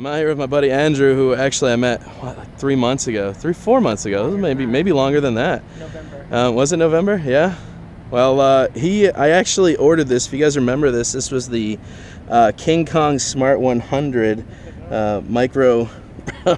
I'm out here with my buddy Andrew, who actually I met like 3 months ago, 4 months ago, maybe longer than that. November. Was it November? Yeah. Well, I actually ordered this. If you guys remember this, this was the King Kong Smart 100 micro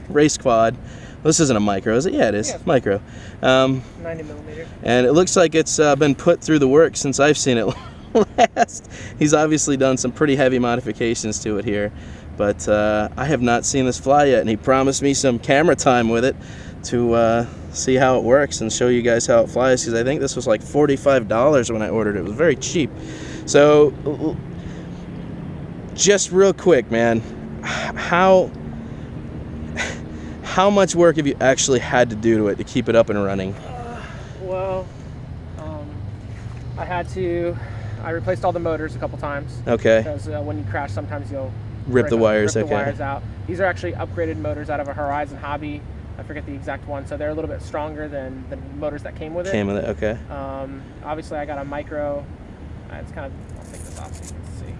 race quad. This isn't a micro, is it? Yeah, it is. Yeah. Micro. 90 millimeter. And it looks like it's been put through the work since I've seen it last. He's obviously done some pretty heavy modifications to it here, but I have not seen this fly yet, and he promised me some camera time with it to see how it works and show you guys how it flies, because I think this was like $45 when I ordered it. It was very cheap. So just real quick, man, how much work have you actually had to do to it to keep it up and running? Well, I replaced all the motors a couple times. Okay. Because when you crash, sometimes you'll rip the wires. Rip the wires out. These are actually upgraded motors out of a Horizon Hobby. I forget the exact one. So they're a little bit stronger than the motors that came with it. Okay. Obviously, I got a micro. It's kind of, I'll take this off so you can see.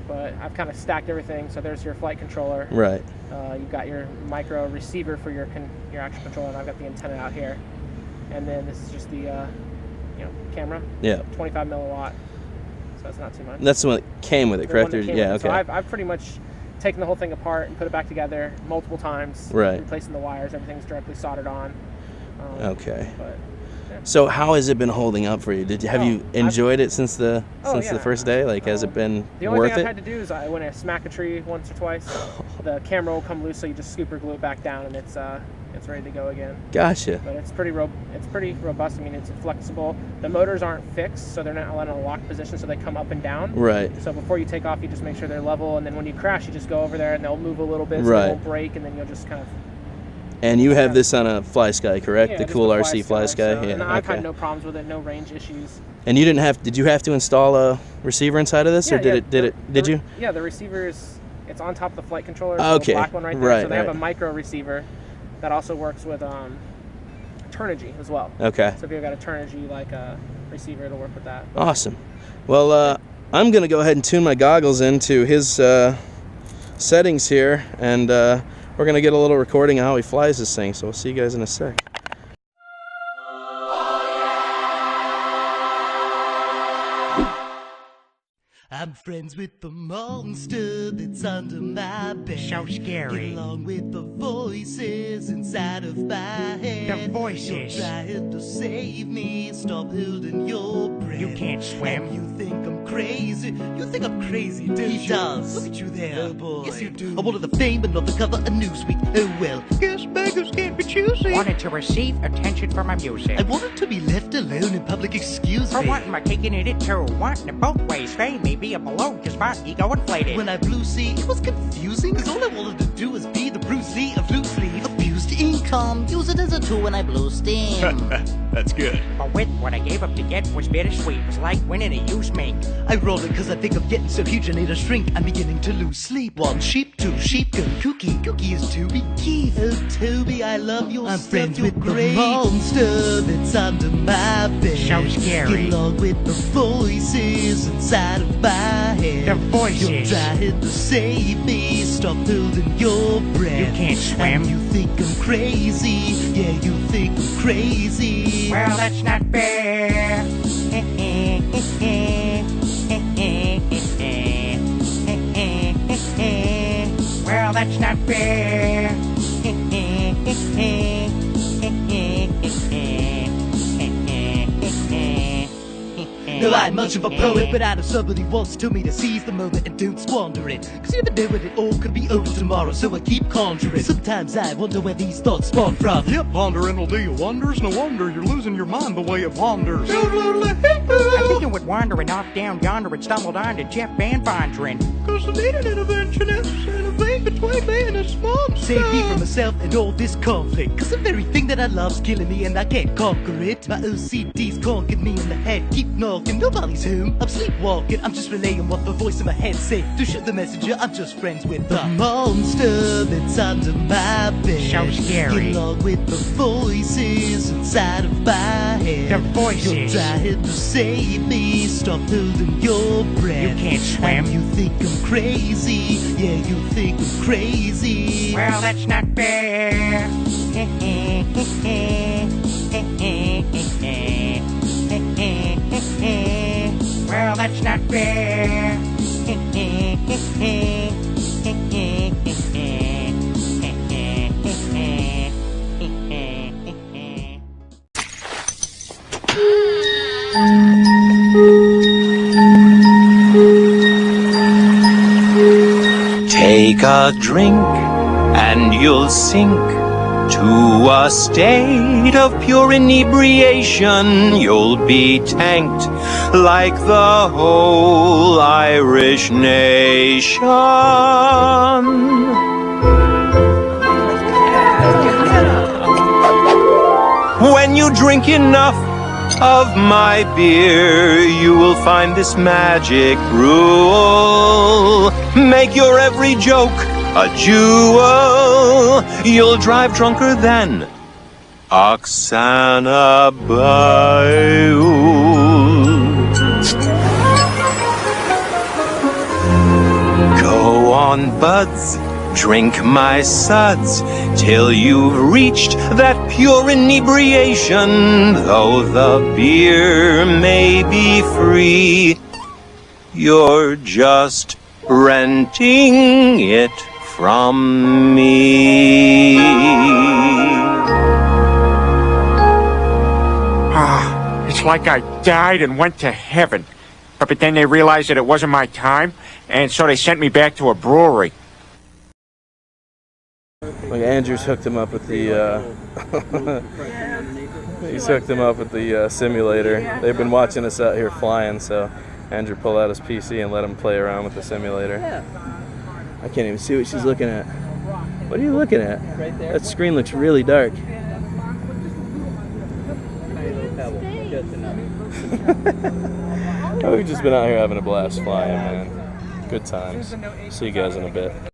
But I've kind of stacked everything. So there's your flight controller. Right. You've got your micro receiver for your actual controller, and I've got the antenna out here. And then this is just the camera. Yeah. 25 milliwatt. So that's not too much. That's the one that came with it, correct? Yeah. Okay. So I've pretty much taken the whole thing apart and put it back together multiple times. Right. Replacing the wires. Everything's directly soldered on. Okay. But, yeah. So how has it been holding up for you? Have you enjoyed it since the first day? Like, has it been worth it? The only thing I've had to do is when I smack a tree once or twice, the camera will come loose, so you just super glue it back down, and it's ready to go again. Gotcha. But it's pretty robust. I mean, it's flexible. The motors aren't fixed, so they're not in a locked position, so they come up and down. Right. So before you take off, you just make sure they're level, and then when you crash, you just go over there, and they'll move a little bit, so they won't break, and then you'll just kind of. And you have this on a Fly Sky, correct? Yeah, the cool RC Fly Sky. So, yeah. And I've had no problems with it, no range issues. And you did you have to install a receiver inside of this, or did you? Yeah, the receiver it's on top of the flight controller. Okay. The black one right there. Right. So they have a micro receiver that also works with Turnigy as well. Okay. So if you've got a Turnigy like a receiver, it'll work with that. Awesome. Well, I'm gonna go ahead and tune my goggles into his settings here, and we're gonna get a little recording of how he flies this thing. So we'll see you guys in a sec. I'm friends with the monster that's under my bed. So scary. Get along with the voices inside of my head. The voices. You're trying to save me. Stop holding your breath. You can't swim. And you think I'm crazy. You think I'm crazy, don't you? He does. Look at you there. Oh boy. Yes, you do. I'm one of the fame and not the cover of Newsweek. Oh well. Guess beggars can't be choosy. Wanted to receive attention for my music. I wanted to be left alone in public. Excuse For me. wanting my cake and eat it too. Wanting it both ways. Fame may be a balloon, cause my ego inflated. When I blew C, it was confusing, cause all I wanted to do was be the Bruce Lee of loose sleeve. Abused income, use it as a tool when I blow steam. That's good. But with what I gave up to get was bittersweet. It was like winning a used mink. I roll it cause I think I'm getting so huge I need a shrink. I'm beginning to lose sleep. One sheep, two sheep, go Cookie. Cookie is Toby Keith. Oh Toby, I love your stuff. I'm friends with the monster that's under my bed. So scary. Get along with the voices inside of my head. The voices. You're trying to save me. Stop holding your breath. You can't swim. And you think I'm crazy. Yeah, you think I'm crazy. Well, that's not fair. Well, that's not fair. No, I'm much of a poet, but I know somebody wants to me to seize the moment and don't squander it. Cause you never know when it all could be over tomorrow, so I keep conjuring. Sometimes I wonder where these thoughts spawn from. Yep, pondering will do you wonders. No wonder you're losing your mind the way it wanders. I think it would wandering off down yonder and stumbled on to Jeff Van Vonderen. Cause I need an interventionist in a vein between me and his mom. Save me from myself and all this conflict. Cause the very thing that I love's killing me and I can't conquer it. My OCD's conquered me in the head, keep knocking. Nobody's home, I'm sleepwalking. I'm just relaying what the voice in my head say. To shoot the messenger, I'm just friends with the monster that's under my bed. So scary. Get along with the voices inside of my head. The voices. You're trying to save me. Stop holding your breath. You can't swim. And you think I'm crazy. Yeah, you think I'm crazy. Well, that's not fair. Well, that's not fair. Take a drink and you'll sink to a state of pure inebriation. You'll be tanked like the whole Irish nation. When you drink enough of my beer, you will find this magic rule. Make your every joke a jewel. You'll drive drunker than Oksana Bayou. Go on, buds, drink my suds till you've reached that pure inebriation. Though the beer may be free, you're just renting it from me. It's like I died and went to heaven. But then they realized that it wasn't my time, and so they sent me back to a brewery. Like Andrew's hooked him up with the he's hooked him up with the simulator. They've been watching us out here flying, so Andrew pulled out his PC and let him play around with the simulator. I can't even see what she's looking at. What are you looking at? Right there. That screen looks really dark. We've just been out here having a blast flying, man. Good times. See you guys in a bit.